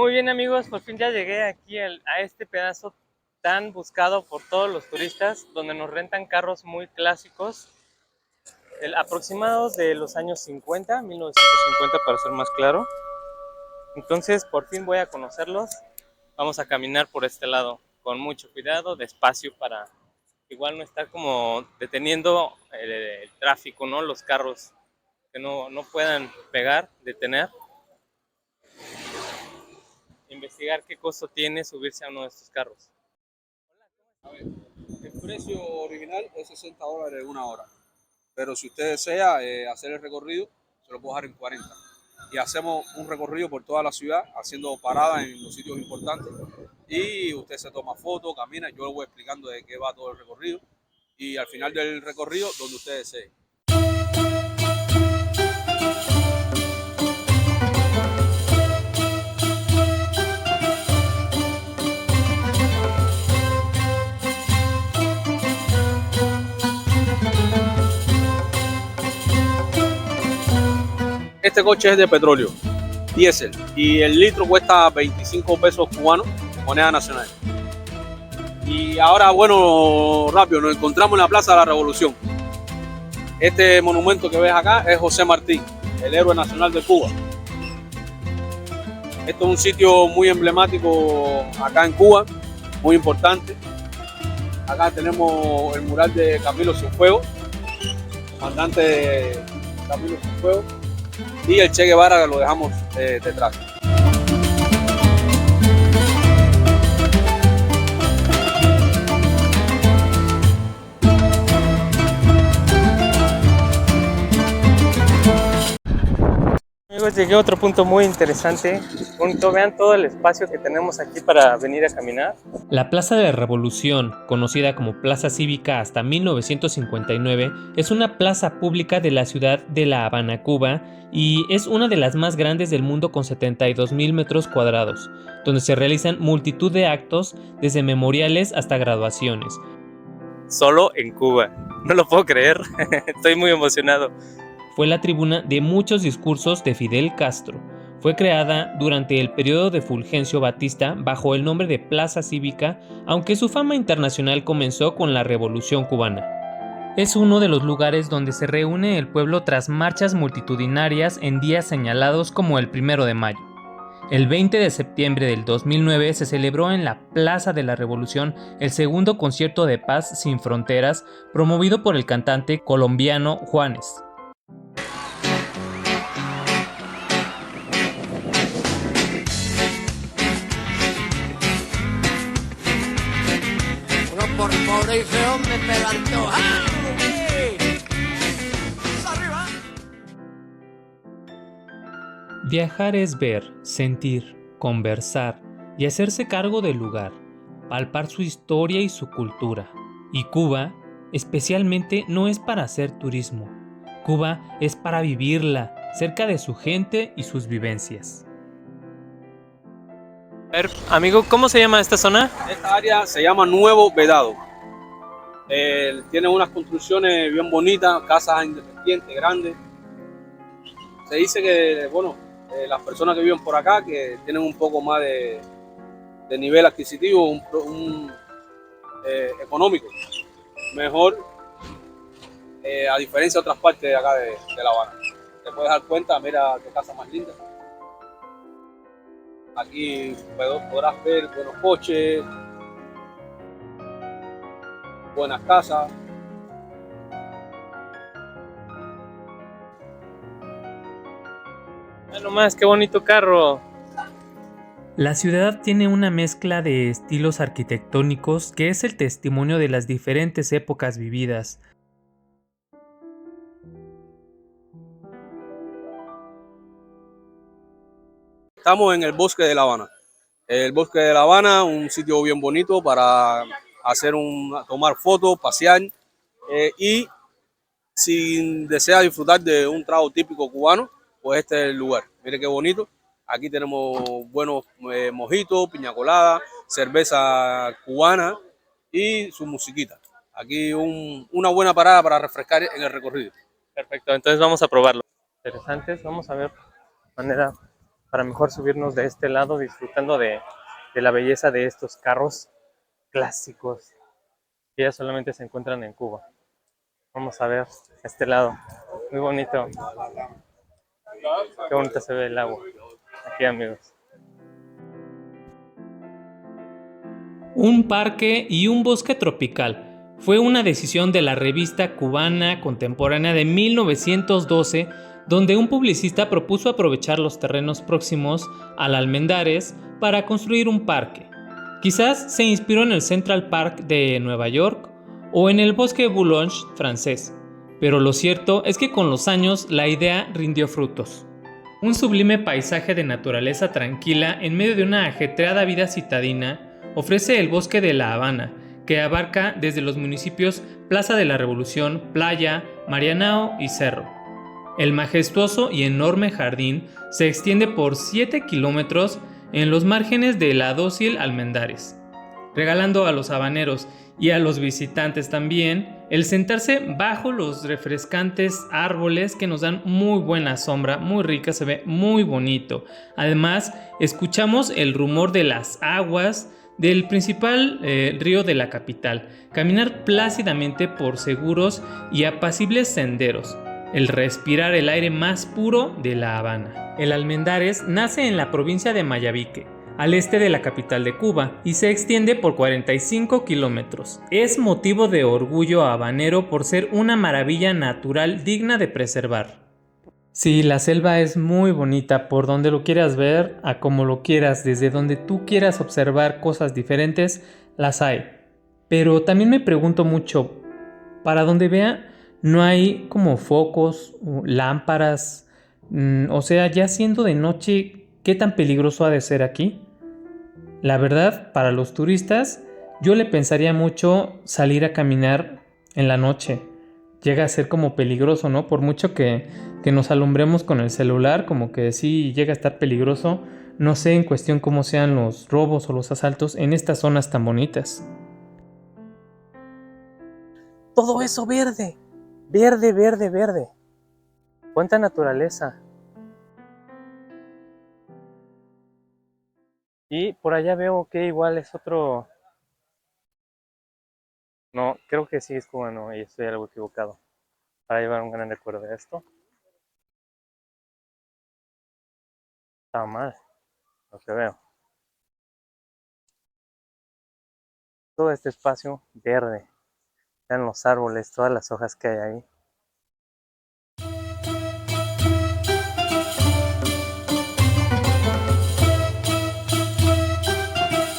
Muy bien amigos, por fin ya llegué aquí a este pedazo tan buscado por todos los turistas, donde nos rentan carros muy clásicos, aproximados de los años 50, 1950 para ser más claro. Entonces por fin voy a conocerlos. Vamos a caminar por este lado con mucho cuidado, despacio, para igual no estar como deteniendo el tráfico, ¿no? Los carros que no puedan pegar, detener. Investigar qué costo tiene subirse a uno de estos carros. A ver, el precio original es $60 una hora, pero si usted desea hacer el recorrido, se lo puedo dejar en 40. Y hacemos un recorrido por toda la ciudad, haciendo paradas en los sitios importantes. Y usted se toma fotos, camina, yo le voy explicando de qué va todo el recorrido. Y al final del recorrido, donde usted desee. Este coche es de petróleo, diésel, y el litro cuesta 25 pesos cubanos, moneda nacional. Y ahora, bueno, rápido, nos encontramos en la Plaza de la Revolución. Este monumento que ves acá es José Martí, el héroe nacional de Cuba. Esto es un sitio muy emblemático acá en Cuba, muy importante. Acá tenemos el mural de Camilo Cienfuegos, comandante Camilo Cienfuegos, y el Che Guevara, que lo dejamos detrás. Amigos, llegué a otro punto muy interesante. Punto, vean todo el espacio que tenemos aquí para venir a caminar. La Plaza de la Revolución, conocida como Plaza Cívica hasta 1959, es una plaza pública de la ciudad de La Habana, Cuba, y es una de las más grandes del mundo con 72,000 metros cuadrados, donde se realizan multitud de actos, desde memoriales hasta graduaciones. Solo en Cuba. No lo puedo creer. Estoy muy emocionado. Fue la tribuna de muchos discursos de Fidel Castro. Fue creada durante el periodo de Fulgencio Batista bajo el nombre de Plaza Cívica, aunque su fama internacional comenzó con la Revolución Cubana. Es uno de los lugares donde se reúne el pueblo tras marchas multitudinarias en días señalados como el 1 de mayo. El 20 de septiembre del 2009 se celebró en la Plaza de la Revolución el segundo concierto de Paz Sin Fronteras, promovido por el cantante colombiano Juanes. Por pobre ese hombre, pero antojado. ¡Arriba! Viajar es ver, sentir, conversar y hacerse cargo del lugar, palpar su historia y su cultura. Y Cuba, especialmente, no es para hacer turismo. Cuba es para vivirla, cerca de su gente y sus vivencias. A ver, amigo, ¿cómo se llama esta zona? Esta área se llama Nuevo Vedado. Tiene unas construcciones bien bonitas, casas independientes, grandes. Se dice que, bueno, las personas que viven por acá, que tienen un poco más de nivel adquisitivo, económico, mejor, a diferencia de otras partes de acá de La Habana. Te puedes dar cuenta, mira qué casa más linda. Aquí podrás ver buenos coches, buenas casas. Ah, nomás, qué bonito carro. La ciudad tiene una mezcla de estilos arquitectónicos que es el testimonio de las diferentes épocas vividas. Estamos en el Bosque de La Habana. El Bosque de La Habana, un sitio bien bonito para tomar fotos, pasear, y si desea disfrutar de un trago típico cubano, pues este es el lugar. Mire qué bonito. Aquí tenemos buenos mojitos, piña colada, cerveza cubana y su musiquita. Aquí una buena parada para refrescar en el recorrido. Perfecto, entonces vamos a probarlo. Interesantes, vamos a ver manera para mejor subirnos de este lado, disfrutando de la belleza de estos carros clásicos que ya solamente se encuentran en Cuba. Vamos a ver este lado, muy bonito. Qué bonita se ve el agua aquí, amigos. Un parque y un bosque tropical fue una decisión de la revista cubana contemporánea de 1912, donde un publicista propuso aprovechar los terrenos próximos al Almendares para construir un parque. Quizás se inspiró en el Central Park de Nueva York o en el bosque Boulogne francés, pero lo cierto es que con los años la idea rindió frutos. Un sublime paisaje de naturaleza tranquila en medio de una ajetreada vida citadina ofrece el bosque de La Habana, que abarca desde los municipios Plaza de la Revolución, Playa, Marianao y Cerro. El majestuoso y enorme jardín se extiende por 7 kilómetros en los márgenes de la dócil Almendares, regalando a los habaneros y a los visitantes también el sentarse bajo los refrescantes árboles que nos dan muy buena sombra, muy rica, se ve muy bonito. Además, escuchamos el rumor de las aguas del principal río de la capital, caminar plácidamente por seguros y apacibles senderos, el respirar el aire más puro de La Habana. El Almendares nace en la provincia de Mayabique, al este de la capital de Cuba, y se extiende por 45 kilómetros. Es motivo de orgullo habanero por ser una maravilla natural digna de preservar. Sí, la selva es muy bonita por donde lo quieras ver, a como lo quieras, desde donde tú quieras observar cosas diferentes, las hay. Pero también me pregunto mucho, para donde vea, no hay como focos, lámparas, o sea, ya siendo de noche, ¿qué tan peligroso ha de ser aquí? La verdad, para los turistas, yo le pensaría mucho salir a caminar en la noche. Llega a ser como peligroso, ¿no? Por mucho que nos alumbremos con el celular, como que sí llega a estar peligroso. No sé en cuestión cómo sean los robos o los asaltos en estas zonas tan bonitas. Todo eso verde, verde, verde, verde. Cuánta naturaleza. Y por allá veo que igual es otro... No, creo que sí es cubano y estoy algo equivocado. Para llevar un gran recuerdo de esto. Está mal, lo que veo. Todo este espacio verde. Vean los árboles, todas las hojas que hay ahí.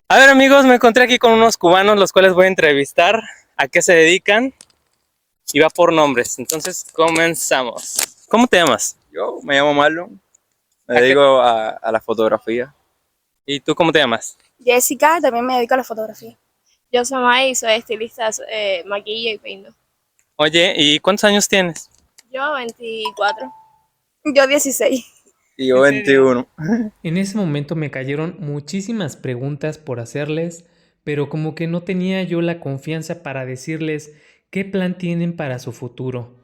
A ver, amigos, me encontré aquí con unos cubanos, los cuales voy a entrevistar. ¿A qué se dedican? Y va por nombres. Entonces, comenzamos. ¿Cómo te llamas? Yo me llamo Marlon, me ¿A qué? dedico a la fotografía. ¿Y tú cómo te llamas? Jessica, también me dedico a la fotografía. Yo soy May, soy estilista, maquillo y peino. Oye, ¿y cuántos años tienes? Yo 24. Yo 16. Y yo ¿En serio? 21. En ese momento me cayeron muchísimas preguntas por hacerles, pero como que no tenía yo la confianza para decirles qué plan tienen para su futuro.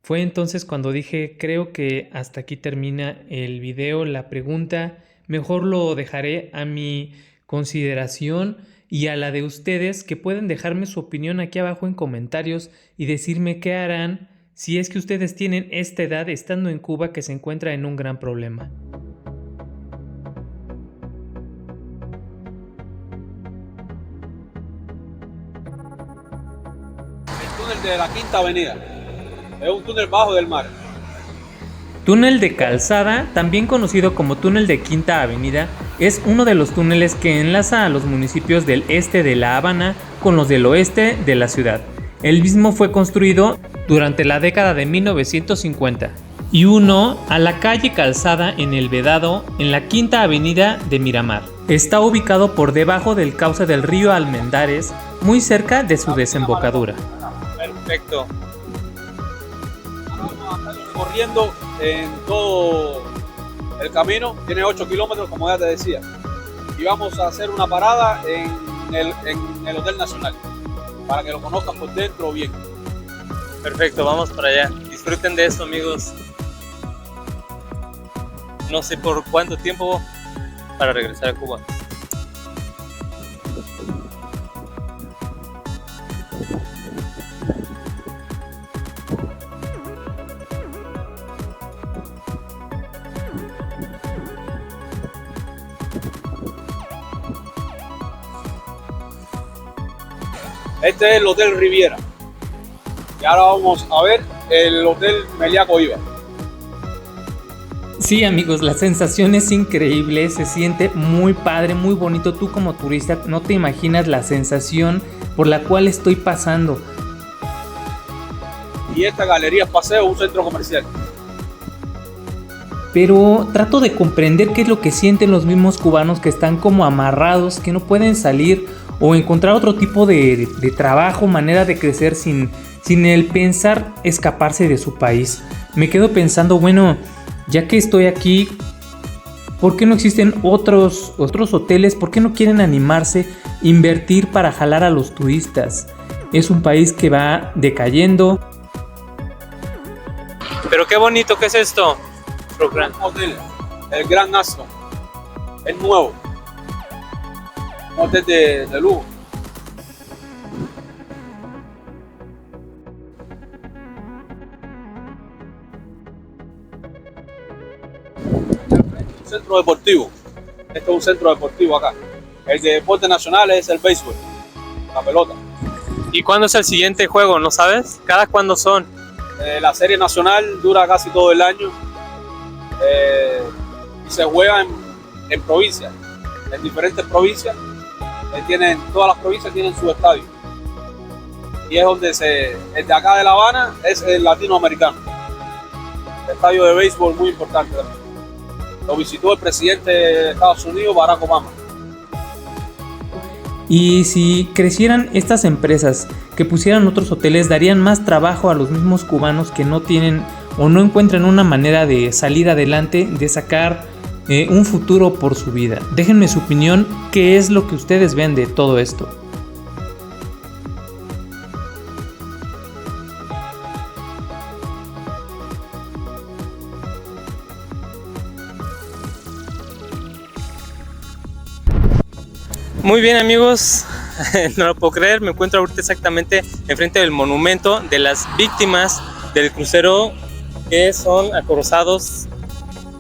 Fue entonces cuando dije, creo que hasta aquí termina el video, la pregunta, mejor lo dejaré a mi consideración y a la de ustedes, que pueden dejarme su opinión aquí abajo en comentarios y decirme qué harán si es que ustedes tienen esta edad estando en Cuba, que se encuentra en un gran problema. El túnel de la Quinta Avenida. Es un túnel bajo del mar. Túnel de Calzada, también conocido como Túnel de Quinta Avenida, es uno de los túneles que enlaza a los municipios del este de La Habana con los del oeste de la ciudad. El mismo fue construido durante la década de 1950 y uno a la calle Calzada en El Vedado, en la Quinta Avenida de Miramar. Está ubicado por debajo del cauce del río Almendares, muy cerca de su desembocadura. Perfecto. Corriendo en todo el camino, tiene 8 kilómetros, como ya te decía. Y vamos a hacer una parada en el Hotel Nacional, para que lo conozcan por dentro bien. Perfecto, vamos para allá. Disfruten de esto, amigos. no sé por cuánto tiempo, para regresar a Cuba. Este es el Hotel Riviera. Y ahora vamos a ver el Hotel Meliá Coiba. Sí, amigos, la sensación es increíble, se siente muy padre, muy bonito. Tú como turista no te imaginas la sensación por la cual estoy pasando. Y esta galería Paseo, un centro comercial. Pero trato de comprender qué es lo que sienten los mismos cubanos que están como amarrados, que no pueden salir o encontrar otro tipo de trabajo, manera de crecer sin el pensar escaparse de su país. Me quedo pensando, bueno, ya que estoy aquí, ¿por qué no existen otros hoteles? ¿Por qué no quieren animarse, invertir para jalar a los turistas? Es un país que va decayendo. Pero qué bonito, ¿qué es esto? Un hotel, el Gran Aston. Es nuevo. Un hotel de lujo. Un centro deportivo. Este es un centro deportivo acá. El de deporte nacional es el béisbol, la pelota. ¿Y cuándo es el siguiente juego? ¿No sabes? ¿Cada cuándo son? La serie nacional dura casi todo el año y se juega en provincias, en diferentes provincias. Todas las provincias tienen su estadio. Y es donde el de acá de La Habana es el latinoamericano. El estadio de béisbol muy importante también. Lo visitó el presidente de Estados Unidos, Barack Obama. Y si crecieran estas empresas que pusieran otros hoteles, darían más trabajo a los mismos cubanos que no tienen o no encuentran una manera de salir adelante, de sacar un futuro por su vida. Déjenme su opinión, ¿qué es lo que ustedes ven de todo esto? Muy bien, amigos, no lo puedo creer, me encuentro ahorita exactamente enfrente del monumento de las víctimas del crucero que son acorazados.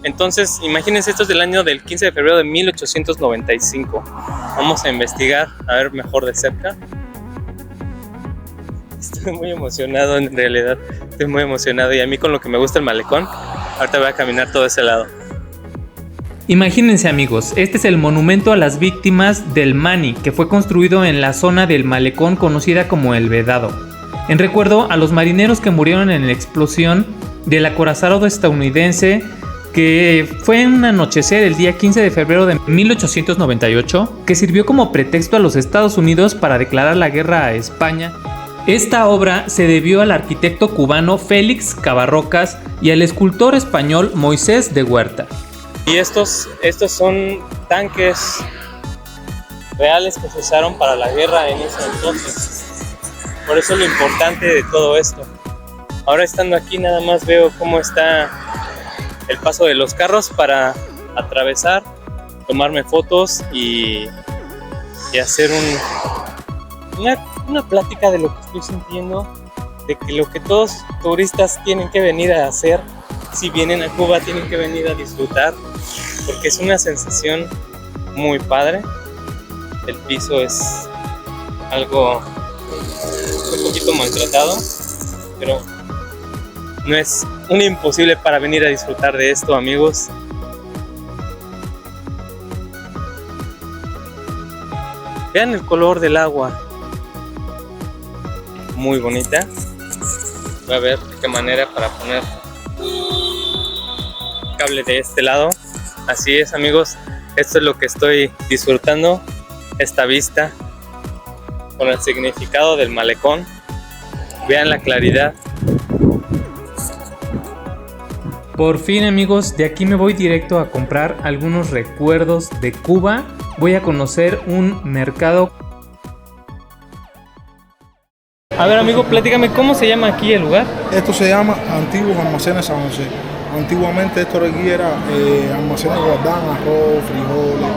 Entonces, imagínense, esto es del año del 15 de febrero de 1895. Vamos a investigar, a ver mejor de cerca. Estoy muy emocionado, en realidad, estoy muy emocionado, y a mí con lo que me gusta el malecón, ahorita voy a caminar todo ese lado. Imagínense, amigos, este es el monumento a las víctimas del Mani, que fue construido en la zona del malecón conocida como El Vedado, en recuerdo a los marineros que murieron en la explosión del acorazado estadounidense, que fue en un anochecer el día 15 de febrero de 1898, que sirvió como pretexto a los Estados Unidos para declarar la guerra a España. Esta obra se debió al arquitecto cubano Félix Cabarrocas y al escultor español Moisés de Huerta. Y estos son tanques reales que se usaron para la guerra en ese entonces. Por eso es lo importante de todo esto. Ahora, estando aquí, nada más veo cómo está el paso de los carros para atravesar, tomarme fotos y hacer una plática de lo que estoy sintiendo, de que lo que todos turistas tienen que venir a hacer, si vienen a Cuba, tienen que venir a disfrutar, porque es una sensación muy padre. El piso es algo un poquito maltratado, pero no es un imposible para venir a disfrutar de esto, amigos. Vean el color del agua, muy bonita. Voy a ver de qué manera para poner cable de este lado. Así es, amigos, esto es lo que estoy disfrutando, esta vista con el significado del malecón. Vean la claridad. Por fin, amigos, de aquí me voy directo a comprar algunos recuerdos de Cuba. Voy a conocer un mercado. A ver, amigo, platícame, ¿cómo se llama aquí el lugar? Esto se llama Antiguos Almacenes San José. Antiguamente esto de aquí era almacenes que guardaban arroz, frijoles,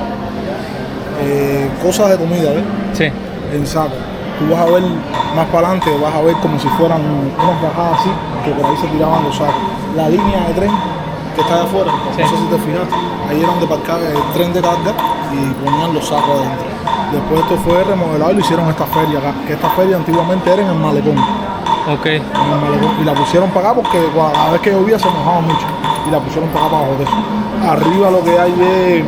cosas de comida, ¿ves? Sí. En saco. Tú vas a ver más para adelante, vas a ver como si fueran unas bajadas así, que por ahí se tiraban los sacos. La línea de tren que está de afuera, Sí. no sé si te fijaste, ahí era donde parcaba el tren de carga y ponían los sacos adentro. Después esto fue remodelado y lo hicieron esta feria acá, que esta feria antiguamente era en el malecón. Ok. En el malecón. Y la pusieron para acá porque cada vez que llovía se mojaba mucho. Y la pusieron para acá para abajo de eso. Arriba lo que hay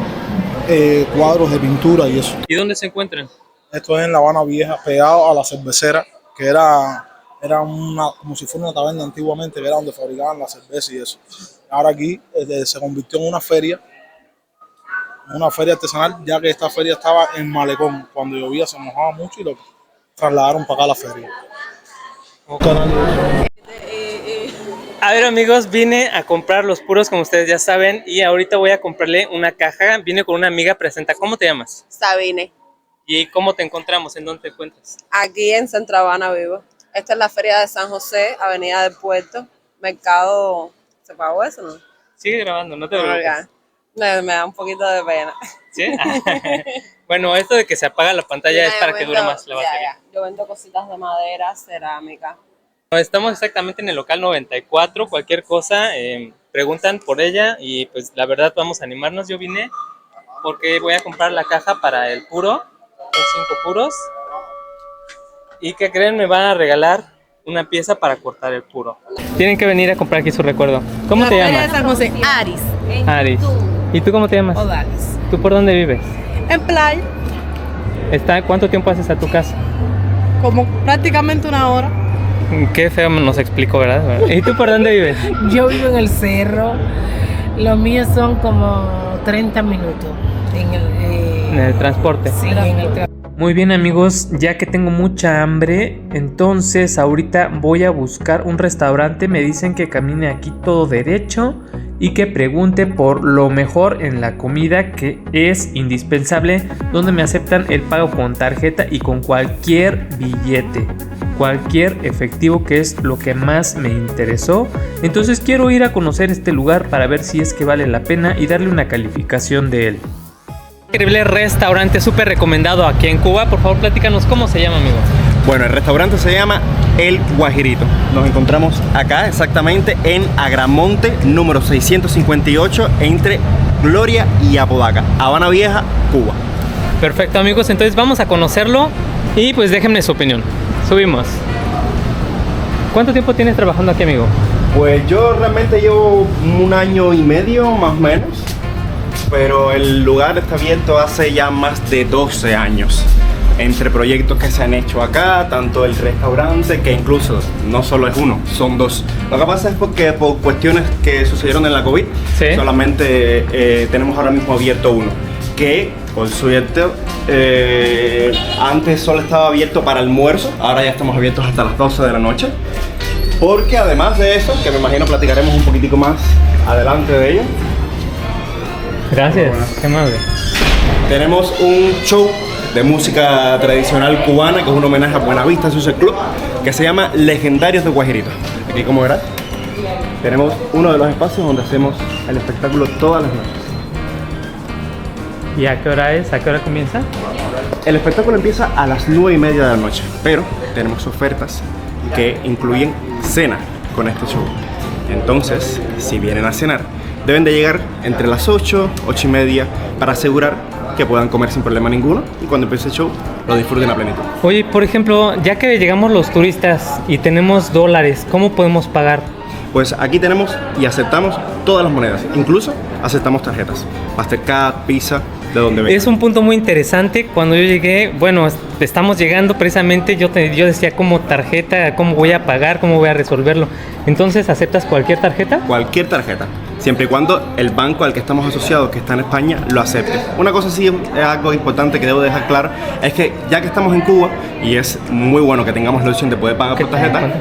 es cuadros de pintura y eso. ¿Y dónde se encuentran? Esto es en La Habana Vieja, pegado a la cervecera, que era como si fuera una taberna antiguamente, que era donde fabricaban la cerveza y eso. Ahora aquí se convirtió en una feria artesanal, ya que esta feria estaba en malecón. Cuando llovía se mojaba mucho y lo trasladaron para acá a la feria. A ver, amigos, vine a comprar los puros, como ustedes ya saben, y ahorita voy a comprarle una caja. Vine con una amiga, presenta. ¿Cómo te llamas? Sabine, ¿Y cómo te encontramos? ¿En dónde te encuentras? aquí en Centro Habana vivo. Esta es la Feria de San José, Avenida del Puerto, Mercado. ¿Se pagó eso, no? Sigue grabando, no te No, preocupes. ya. Me da un poquito de pena. ¿Sí? Bueno, esto de que se apaga la pantalla es para que dure más la batería. Ya. Yo vendo cositas de madera, cerámica. Estamos exactamente en el local 94, cualquier cosa, preguntan por ella y pues la verdad vamos a animarnos. Yo vine porque voy a comprar la caja para el puro, son 5 puros. ¿Y qué creen? Me van a regalar una pieza para cortar el puro. Tienen que venir a comprar aquí su recuerdo. ¿Cómo te llamas? San José, Aris. Aris. ¿Y tú cómo te llamas? Odalis. ¿Tú por dónde vives? En playa, ¿Cuánto tiempo haces a tu casa? como prácticamente una hora. Qué feo nos explicó, ¿verdad? ¿Y tú por dónde vives? Yo vivo en el cerro. Los míos son como 30 minutos En el transporte. Sí, en el transporte. Muy bien, amigos, ya que tengo mucha hambre, entonces ahorita voy a buscar un restaurante. Me dicen que camine aquí todo derecho y que pregunte por lo mejor en la comida, que es indispensable, donde me aceptan el pago con tarjeta y con cualquier billete, cualquier efectivo, que es lo que más me interesó. Entonces quiero ir a conocer este lugar para ver si es que vale la pena y darle una calificación de él. Increíble restaurante, súper recomendado aquí en Cuba. Por favor, platícanos cómo se llama, amigo. Bueno, el restaurante se llama El Guajirito. Nos encontramos acá exactamente en Agramonte, número 658, entre Gloria y Apodaca, Habana Vieja, Cuba. Perfecto, amigos, entonces vamos a conocerlo y pues déjenme su opinión. Subimos. ¿Cuánto tiempo tienes trabajando aquí, amigo? Pues yo realmente llevo 1 año y medio, más o menos. Pero el lugar está abierto hace ya más de 12 años. Entre proyectos que se han hecho acá, tanto el restaurante, que incluso no solo es uno, son 2. Lo que pasa es porque por cuestiones que sucedieron en la COVID, ¿Sí? solamente tenemos ahora mismo abierto uno. Que, por suerte, antes solo estaba abierto para almuerzo, ahora ya estamos abiertos hasta las 12 de la noche. Porque además de eso, que me imagino platicaremos un poquitico más adelante de ello, Gracias, qué amable. tenemos un show de música tradicional cubana, que es un homenaje a Buenavista Social Club, que se llama Legendarios de Guajirito. Aquí, como verás, tenemos uno de los espacios donde hacemos el espectáculo todas las noches. ¿Y a qué hora es? ¿A qué hora comienza? El espectáculo empieza a las 9:30 de la noche, pero tenemos ofertas que incluyen cena con este show. Entonces, si vienen a cenar, deben de llegar entre las 8, 8:30 para asegurar que puedan comer sin problema ninguno y cuando empiece el show lo disfruten a plenitud. Oye, por ejemplo, ya que llegamos los turistas y tenemos dólares, ¿cómo podemos pagar? Pues aquí tenemos y aceptamos todas las monedas, incluso aceptamos tarjetas, Mastercard, Visa, de donde venga. Es un punto muy interesante. Cuando yo llegué, bueno, estamos llegando precisamente, yo decía como tarjeta, cómo voy a pagar, cómo voy a resolverlo. Entonces, ¿aceptas cualquier tarjeta? Cualquier tarjeta, siempre y cuando el banco al que estamos asociados, que está en España, lo acepte. Una cosa sí es algo importante que debo dejar claro, es que ya que estamos en Cuba, y es muy bueno que tengamos la opción de poder pagar por tarjeta,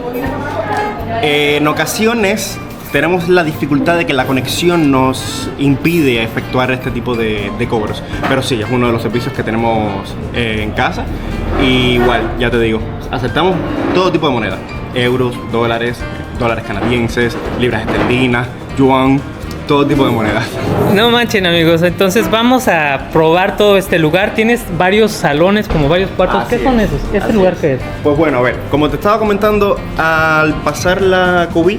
en ocasiones tenemos la dificultad de que la conexión nos impide efectuar este tipo de cobros. Pero sí, es uno de los servicios que tenemos en casa. Y igual, ya te digo, aceptamos todo tipo de moneda. Euros, dólares, dólares canadienses, libras esterlinas, yuan, todo tipo de monedas. No manchen, amigos, entonces vamos a probar todo este lugar. Tienes varios salones, como varios cuartos. Así ¿Qué son es. esos? ¿Este Así lugar es. qué es? Pues bueno, a ver, como te estaba comentando, al pasar la COVID,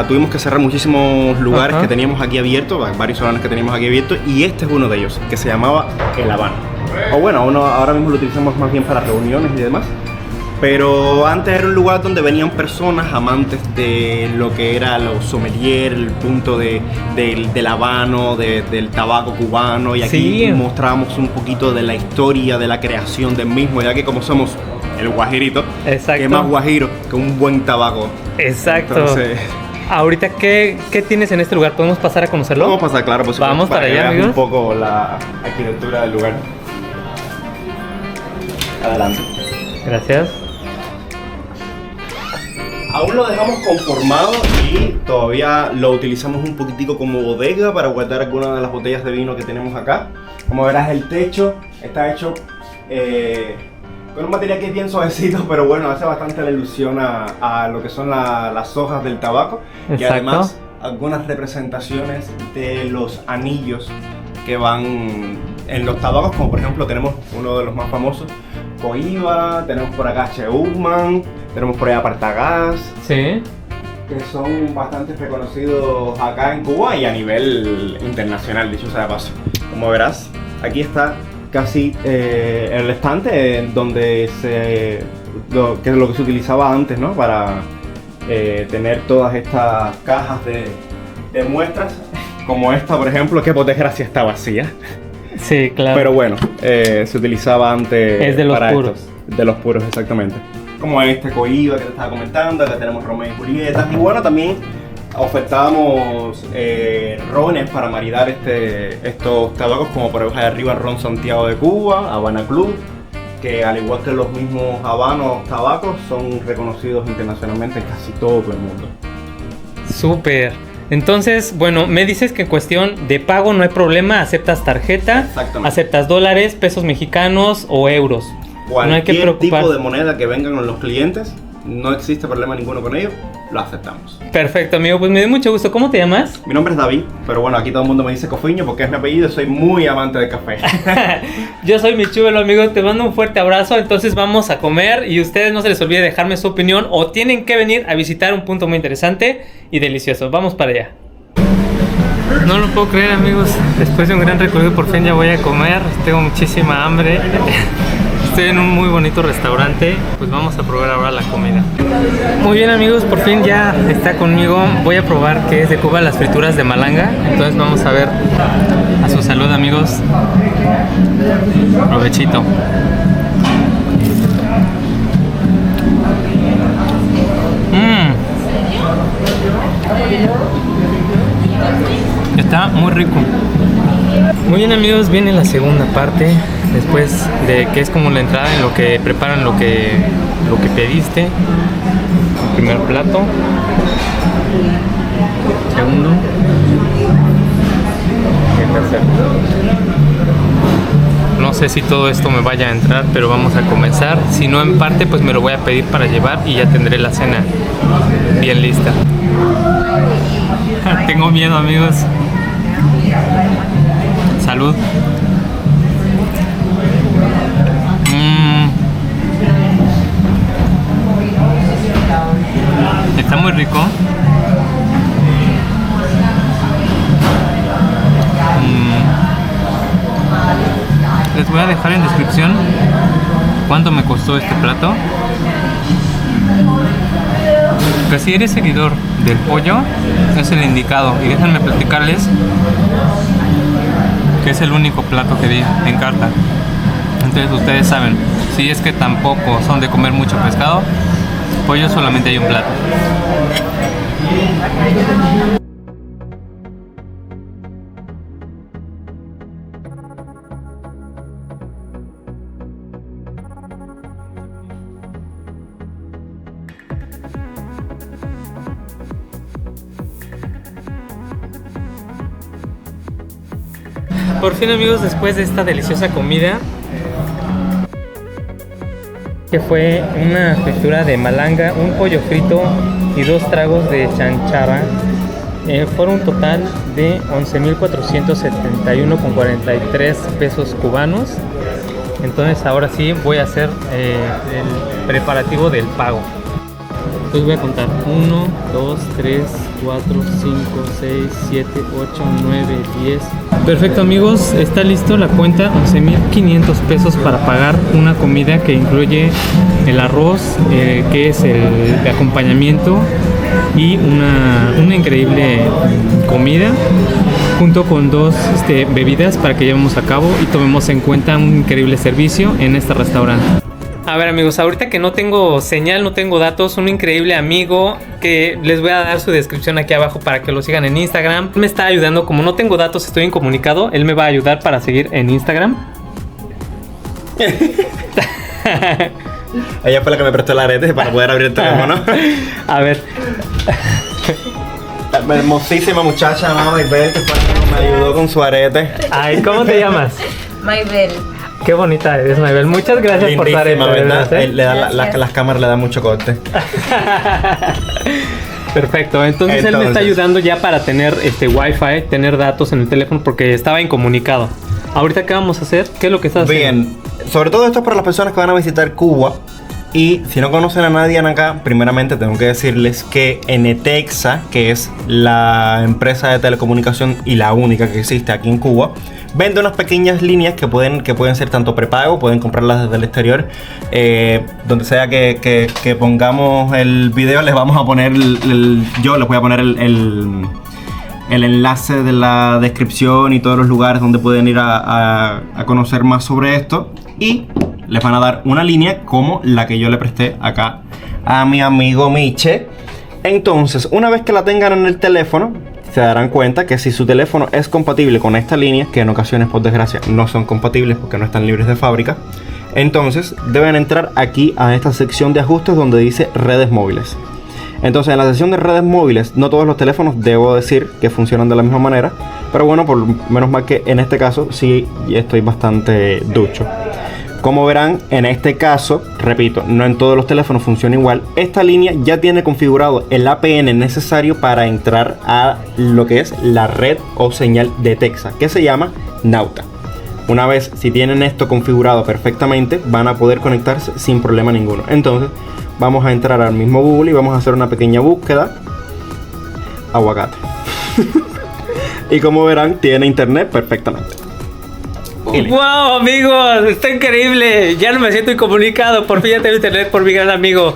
tuvimos que cerrar muchísimos lugares que teníamos aquí abiertos, varios salones que teníamos aquí abiertos, y este es uno de ellos, que se llamaba El Habana. O bueno, ahora mismo lo utilizamos más bien para reuniones y demás. Pero antes era un lugar donde venían personas amantes de lo que era los sommelier, el punto del habano, del tabaco cubano. Y aquí mostramos un poquito de la historia, de la creación del mismo, ya que como somos el guajirito, que más guajiro que un buen tabaco. Exacto. Entonces, ahorita, ¿qué tienes en este lugar? ¿Podemos pasar a conocerlo? Vamos a pasar, claro, por supuesto, vamos para que allá, veas amigos. un poco la arquitectura del lugar. Adelante. Gracias. Aún lo dejamos conformado y todavía lo utilizamos un poquitico como bodega para guardar algunas de las botellas de vino que tenemos acá. Como verás, el techo está hecho con un material que es bien suavecito, pero bueno, hace bastante la ilusión a lo que son las hojas del tabaco. Exacto. Y además algunas representaciones de los anillos que van en los tabacos, como por ejemplo tenemos uno de los más famosos, Cohiba, tenemos por acá Cheukman, tenemos por allá Partagás, sí, que son bastante reconocidos acá en Cuba y a nivel internacional, dicho sea de paso. Como verás, aquí está casi el estante donde lo que se utilizaba antes, ¿no? Para tener todas estas cajas de muestras, como esta, por ejemplo, que por desgracia está vacía. Sí, claro. Pero bueno, se utilizaba antes. Es de los para puros. estos, de los puros, exactamente. Como este Cohiba que te estaba comentando, acá tenemos Romeo y Julieta. Y bueno, también ofertábamos rones para maridar estos tabacos, como por ejemplo arriba Ron Santiago de Cuba, Habana Club, que al igual que los mismos habanos tabacos, son reconocidos internacionalmente en casi todo el mundo. Súper. Entonces, bueno, me dices que en cuestión de pago no hay problema, aceptas tarjeta, aceptas dólares, pesos mexicanos o euros. Cualquier no hay que preocupar. tipo de moneda que vengan con los clientes, no existe problema ninguno con ello, lo aceptamos. Perfecto, amigo, pues me dio mucho gusto. ¿Cómo te llamas? Mi nombre es David, pero bueno, aquí todo el mundo me dice Cofiño porque es mi apellido, soy muy amante del café. Yo soy Michuelo, amigo, te mando un fuerte abrazo. Entonces vamos a comer y ustedes no se les olvide dejarme su opinión o tienen que venir a visitar un punto muy interesante y delicioso. Vamos para allá. No lo puedo creer, amigos, después de un gran recorrido por fin ya voy a comer, tengo muchísima hambre. Estoy en un muy bonito restaurante, pues vamos a probar ahora la comida. Muy bien, amigos, por fin ya está conmigo. Voy a probar que es de Cuba las frituras de malanga. Entonces vamos a ver. A su salud, amigos. Provechito. Está muy rico. Muy bien, amigos, viene la segunda parte. Después de que es como la entrada en lo que preparan lo que pediste. El primer plato. Segundo. Y el tercero. No sé si todo esto me vaya a entrar, pero vamos a comenzar. Si no en parte, pues me lo voy a pedir para llevar y ya tendré la cena bien lista. Tengo miedo, amigos. Salud. Está muy rico. Les voy a dejar en descripción cuánto me costó este plato. Que si eres seguidor del pollo, es el indicado. Y déjenme platicarles que es el único plato que vi en carta. Entonces ustedes saben, si es que tampoco son de comer mucho pescado, pollo solamente hay un plato. Por fin, amigos, después de esta deliciosa comida, que fue una fritura de malanga, un pollo frito y 2 tragos de chanchara, fueron un total de 11,471,43 pesos cubanos. Entonces ahora sí voy a hacer el preparativo del pago. Entonces voy a contar 1, 2, 3, 4, 5, 6, 7, 8, 9, 10. Perfecto amigos, está listo la cuenta, 11,500 pesos para pagar una comida que incluye el arroz, que es el de acompañamiento, y una increíble comida, junto con dos bebidas para que llevemos a cabo y tomemos en cuenta un increíble servicio en este restaurante. A ver amigos, ahorita que no tengo señal, no tengo datos, un increíble amigo que les voy a dar su descripción aquí abajo para que lo sigan en Instagram. Me está ayudando, como no tengo datos, estoy incomunicado, él me va a ayudar para seguir en Instagram. Ella fue la que me prestó el arete para poder abrir el teléfono. A ver. La hermosísima muchacha, mamá Maybel, que fue la que me ayudó con su arete. Ay, ¿cómo te llamas? Maybel. Qué bonita eres, Maybel. Muchas gracias por tu arete, ¿verdad? ¿verdad? Las cámaras le dan mucho corte. Perfecto, entonces él me está ayudando ya para tener Wi-Fi, tener datos en el teléfono porque estaba incomunicado. Ahorita, ¿qué vamos a hacer? ¿Qué es lo que estás haciendo? Bien, sobre todo esto es para las personas que van a visitar Cuba. Y si no conocen a nadie acá, primeramente tengo que decirles que Enetexa, que es la empresa de telecomunicación y la única que existe aquí en Cuba, vende unas pequeñas líneas que pueden ser tanto prepago, pueden comprarlas desde el exterior. Donde sea que pongamos el video, les vamos a poner yo les voy a poner el enlace de la descripción y todos los lugares donde pueden ir a conocer más sobre esto. Y les van a dar una línea como la que yo le presté acá a mi amigo Miche. Entonces, una vez que la tengan en el teléfono, se darán cuenta que si su teléfono es compatible con esta línea, que en ocasiones por desgracia no son compatibles porque no están libres de fábrica, entonces deben entrar aquí a esta sección de ajustes donde dice redes móviles. Entonces en la sección de redes móviles, no todos los teléfonos debo decir que funcionan de la misma manera, pero bueno, por menos mal que en este caso sí estoy bastante ducho. Como verán, en este caso, repito, no en todos los teléfonos funciona igual. Esta línea ya tiene configurado el APN necesario para entrar a lo que es la red o señal de Texa, que se llama Nauta. Una vez, si tienen esto configurado perfectamente, van a poder conectarse sin problema ninguno. Entonces, vamos a entrar al mismo Google y vamos a hacer una pequeña búsqueda. Aguacate. Y como verán, tiene internet perfectamente. ¡Wow, amigos! ¡Está increíble! Ya no me siento incomunicado. Por fin ya tengo internet por mi gran amigo.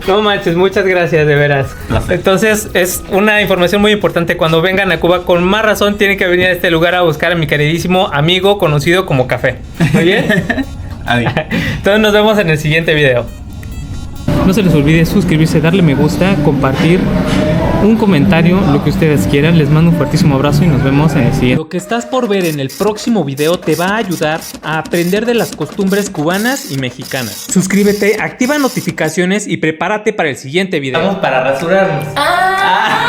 No manches, muchas gracias, de veras. Entonces, es una información muy importante. Cuando vengan a Cuba, con más razón tienen que venir a este lugar a buscar a mi queridísimo amigo conocido como Café. ¿Muy bien? Adiós. Entonces, nos vemos en el siguiente video. No se les olvide suscribirse, darle me gusta, compartir, un comentario, lo que ustedes quieran. Les mando un fuertísimo abrazo y nos vemos en el siguiente. Lo que estás por ver en el próximo video te va a ayudar a aprender de las costumbres cubanas y mexicanas. Suscríbete, activa notificaciones y prepárate para el siguiente video. Vamos para rasurarnos. Ya.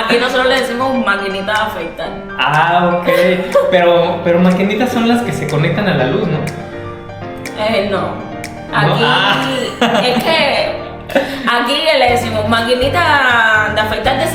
Aquí nosotros le decimos maquinita de afeitar. Ok. Pero maquinitas son las que se conectan a la luz, ¿no? No. Aquí es que aquí le decimos maquinita de afeitar de